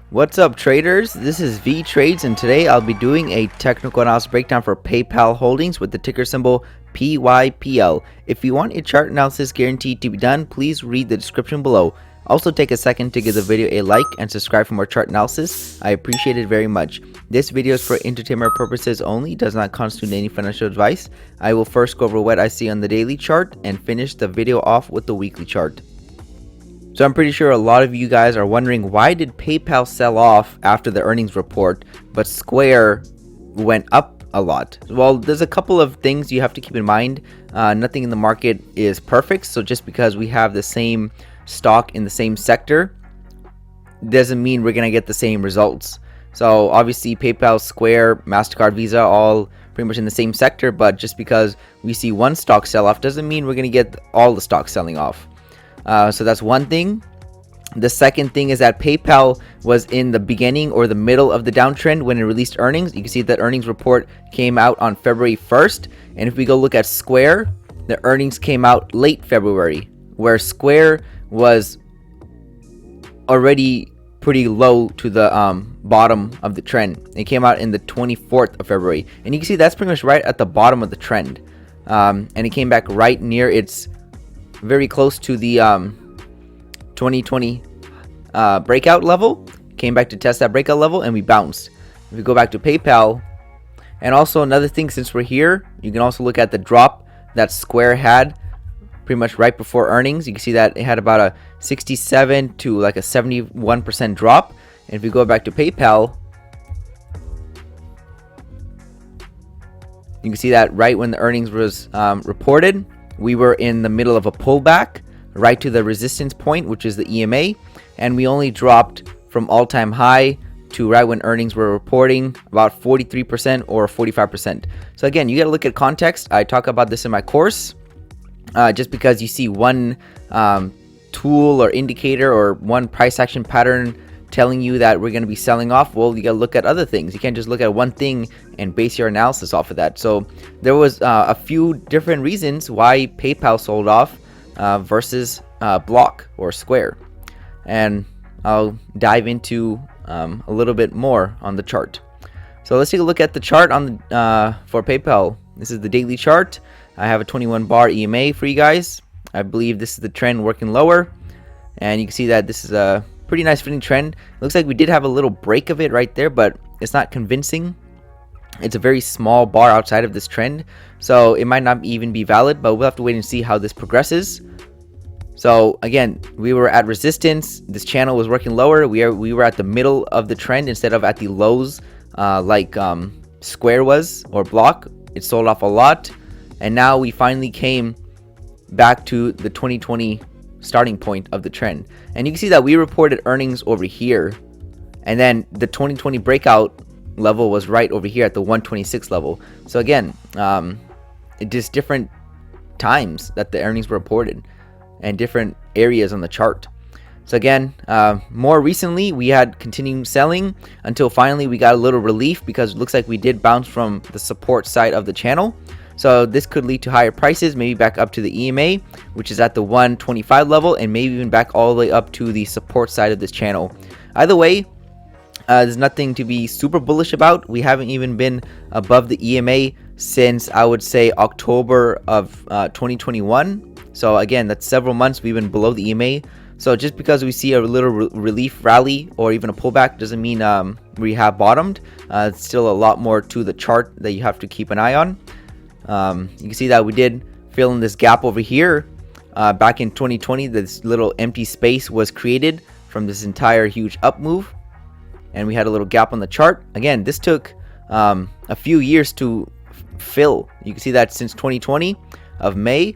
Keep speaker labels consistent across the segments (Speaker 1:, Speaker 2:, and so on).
Speaker 1: What's up, traders? This is Vee Trades, and today I'll be doing a technical analysis breakdown for PayPal Holdings with the ticker symbol PYPL. If you want a chart analysis guaranteed to be done, please read the description below. Also, take a second to give the video a like and subscribe for more chart analysis. I appreciate it very much. This video is for entertainment purposes only, does not constitute any financial advice. I will first go over what I see on the daily chart and finish the video off with the weekly chart. So I'm pretty sure a lot of you guys are wondering, why did PayPal sell off after the earnings report, but Square went up a lot? Well, there's a couple of things you have to keep in mind. Nothing in the market is perfect, so just because we have the same stock in the same sector doesn't mean we're gonna get the same results. So obviously PayPal, Square, MasterCard, Visa, all pretty much in the same sector, but just because we see one stock sell off doesn't mean we're gonna get all the stocks selling off. So that's one thing. The second thing is that PayPal was in the beginning or the middle of the downtrend when it released earnings. You can see that earnings report came out on February 1st. And if we go look at Square, the earnings came out late February, where Square was already pretty low to the bottom of the trend. It came out in the 24th of February. And you can see that's pretty much right at the bottom of the trend. And it came back right near its very close to the 2020 breakout level. Came back to test that breakout level and we bounced. If we go back to PayPal, and also another thing, since we're here, you can also look at the drop that Square had pretty much right before earnings. You can see that it had about a 67 to like a 71% drop. And if we go back to PayPal, you can see that right when the earnings was reported, we were in the middle of a pullback right to the resistance point, which is the EMA, and we only dropped from all-time high to right when earnings were reporting about 43% or 45%. So again, you got to look at context. I talk about this in my course. Just because you see one tool or indicator or one price action pattern telling you that we're going to be selling off, well, you got to look at other things. You can't just look at one thing and base your analysis off of that. So there was a few different reasons why PayPal sold off versus Block or Square, and I'll dive into a little bit more on the chart. So let's take a look at the chart on the for PayPal. This is the daily chart. I have a 21 bar EMA for you guys. I believe this is the trend working lower, and you can see that this is a pretty nice fitting trend. Looks like we did have a little break of it right there, but it's not convincing. It's a very small bar outside of this trend, so it might not even be valid, but we'll have to wait and see how this progresses. So again, we were at resistance. This channel was working lower. We were at the middle of the trend instead of at the lows like Square was or Block. It sold off a lot, and now we finally came back to the 2020 starting point of the trend. And you can see that we reported earnings over here, and then the 2020 breakout level was right over here at the 126 level. So again, it just different times that the earnings were reported and different areas on the chart. So again, more recently we had continuing selling until finally we got a little relief, because it looks like we did bounce from the support side of the channel. So this could lead to higher prices, maybe back up to the EMA, which is at the 125 level, and maybe even back all the way up to the support side of this channel. Either way, there's nothing to be super bullish about. We haven't even been above the EMA since, I would say, October of 2021. So again, that's several months we've been below the EMA. So just because we see a little relief rally or even a pullback doesn't mean we have bottomed. It's still a lot more to the chart that you have to keep an eye on. You can see that we did fill in this gap over here. Back in 2020, this little empty space was created from this entire huge up move, and we had a little gap on the chart. Again, this took a few years to fill. You can see that since 2020 of May,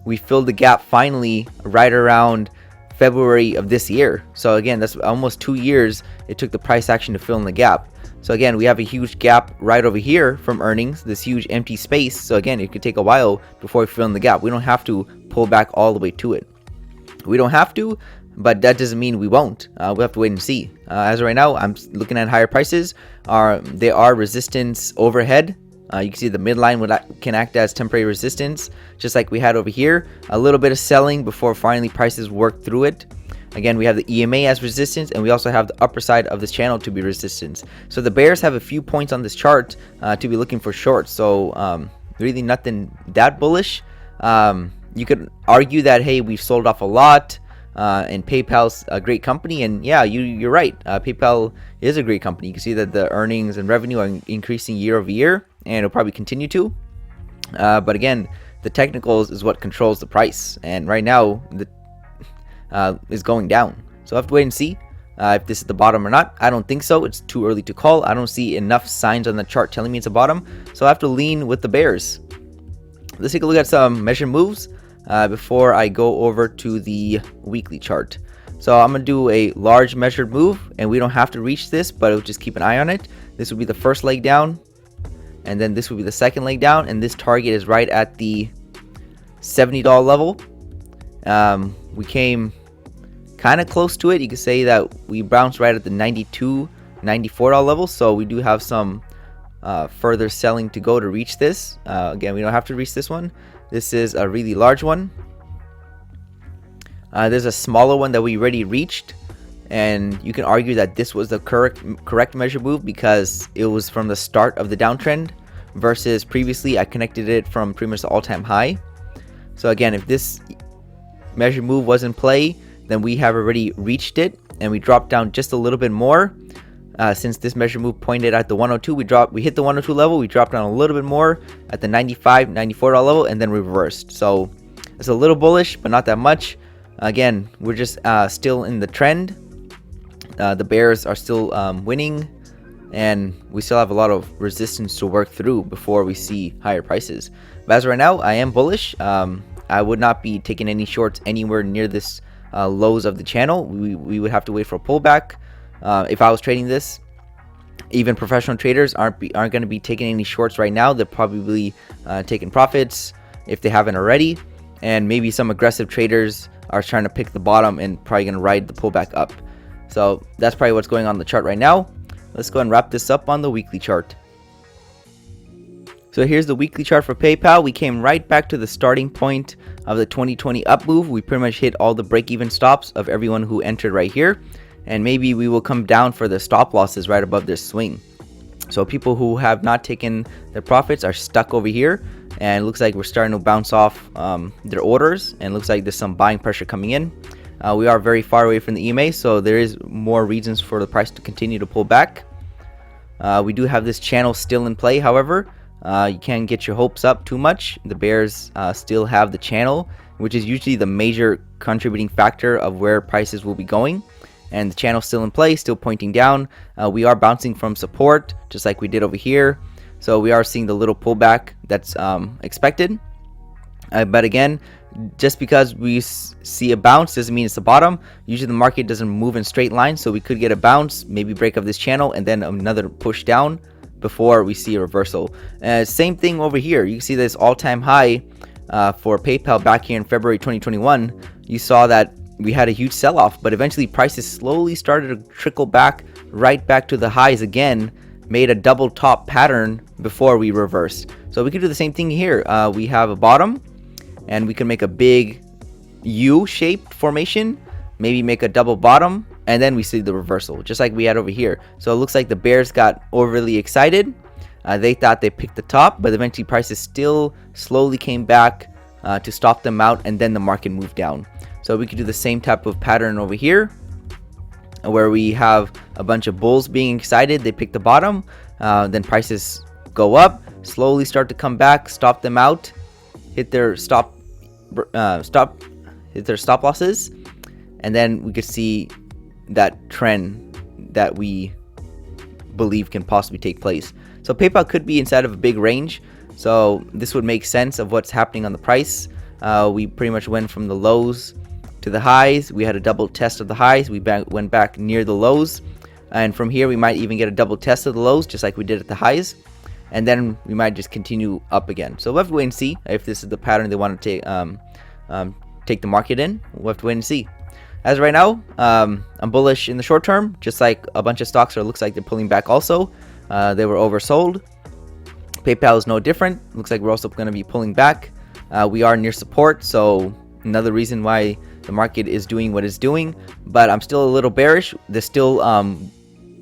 Speaker 1: we filled the gap finally right around February of this year. So again, that's almost 2 years it took the price action to fill in the gap. So again, we have a huge gap right over here from earnings, this huge empty space. So again, it could take a while before we fill in the gap. We don't have to pull back all the way to it. We don't have to, but that doesn't mean we won't. We'll have to wait and see. As of right now, I'm looking at higher prices. They are resistance overhead. You can see the midline can act as temporary resistance, just like we had over here. A little bit of selling before finally prices work through it. Again, we have the EMA as resistance, and we also have the upper side of this channel to be resistance. So the bears have a few points on this chart to be looking for shorts. So really nothing that bullish. You could argue that, hey, we've sold off a lot, and PayPal's a great company, and yeah, you're right. PayPal is a great company. You can see that the earnings and revenue are increasing year over year, and it'll probably continue to. But again, the technicals is what controls the price, and right now the is going down. So I have to wait and see if this is the bottom or not. I don't think so. It's too early to call. I don't see enough signs on the chart telling me it's a bottom, so I have to lean with the bears. Let's take a look at some measure moves before I go over to the weekly chart. So I'm gonna do a large measured move, and we don't have to reach this, but we'll just keep an eye on it. This would be the first leg down, and then this would be the second leg down, and this target is right at the $70 level. We came kind of close to it. You could say that we bounced right at the $92, $94 level, so we do have some further selling to go to reach this. Again, we don't have to reach this one. This is a really large one. There's a smaller one that we already reached, and you can argue that this was the correct measure move because it was from the start of the downtrend, versus previously I connected it from pretty much the all-time high. So again, if this measure move was in play, then we have already reached it, and we dropped down just a little bit more. Since this measure move pointed at the 102, we hit the 102 level, we dropped down a little bit more at the $95, $94 level, and then reversed. So it's a little bullish, but not that much. Again, we're just still in the trend. The bears are still winning, and we still have a lot of resistance to work through before we see higher prices. But as of right now, I am bullish. I would not be taking any shorts anywhere near this lows of the channel. We would have to wait for a pullback. If I was trading this, even professional traders aren't going to be taking any shorts right now. They're probably taking profits if they haven't already, and maybe some aggressive traders are trying to pick the bottom and probably going to ride the pullback up. So that's probably what's going on the chart right now. Let's go and wrap this up on the weekly chart. So here's the weekly chart for PayPal. We came right back to the starting point of the 2020 up move. We pretty much hit all the break-even stops of everyone who entered right here, and maybe we will come down for the stop losses right above this swing. So people who have not taken their profits are stuck over here, and it looks like we're starting to bounce off their orders, and it looks like there's some buying pressure coming in. We are very far away from the EMA, so there is more reasons for the price to continue to pull back. We do have this channel still in play, however. You can't get your hopes up too much. The bears still have the channel, which is usually the major contributing factor of where prices will be going. And the channel's still in play, still pointing down. We are bouncing from support, just like we did over here. So we are seeing the little pullback that's expected. But again, just because we see a bounce doesn't mean it's the bottom. Usually the market doesn't move in straight lines, so we could get a bounce, maybe break up this channel, and then another push down before we see a reversal. Same thing over here. You can see this all-time high for PayPal back here in February 2021. You saw that we had a huge sell-off, but eventually prices slowly started to trickle back right back to the highs again, made a double top pattern before we reversed. So we could do the same thing here. We have a bottom, and we can make a big U-shaped formation, maybe make a double bottom, and then we see the reversal, just like we had over here. So it looks like the bears got overly excited. They thought they picked the top, but eventually prices still slowly came back to stop them out, and then the market moved down. So we could do the same type of pattern over here, where we have a bunch of bulls being excited. They pick the bottom, then prices go up, slowly start to come back, stop them out, hit their stop losses, and then we could see that trend that we believe can possibly take place. So PayPal could be inside of a big range, so this would make sense of what's happening on the price. We pretty much went from the lows to the highs. We had a double test of the highs. We went back near the lows, and from here we might even get a double test of the lows, just like we did at the highs, and then we might just continue up again. So we'll have to wait and see if this is the pattern they want to take the market in. We'll have to wait and see. As of right now, I'm bullish in the short term, just like a bunch of stocks are. Looks like they're pulling back also. They were oversold. PayPal is no different. Looks like we're also going to be pulling back. We are near support, so another reason why the market is doing what it's doing, but I'm still a little bearish. There's still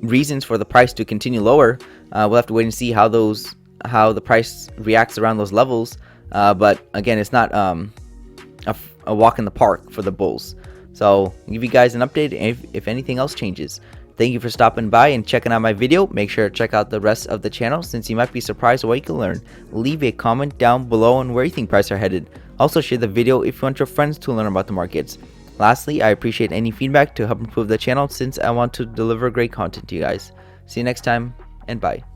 Speaker 1: reasons for the price to continue lower. We'll have to wait and see how the price reacts around those levels. But again, it's not a walk in the park for the bulls. So I'll give you guys an update if anything else changes. Thank you for stopping by and checking out my video. Make sure to check out the rest of the channel, since you might be surprised what you can learn. Leave a comment down below on where you think prices are headed. Also share the video if you want your friends to learn about the markets. Lastly, I appreciate any feedback to help improve the channel, since I want to deliver great content to you guys. See you next time, and bye.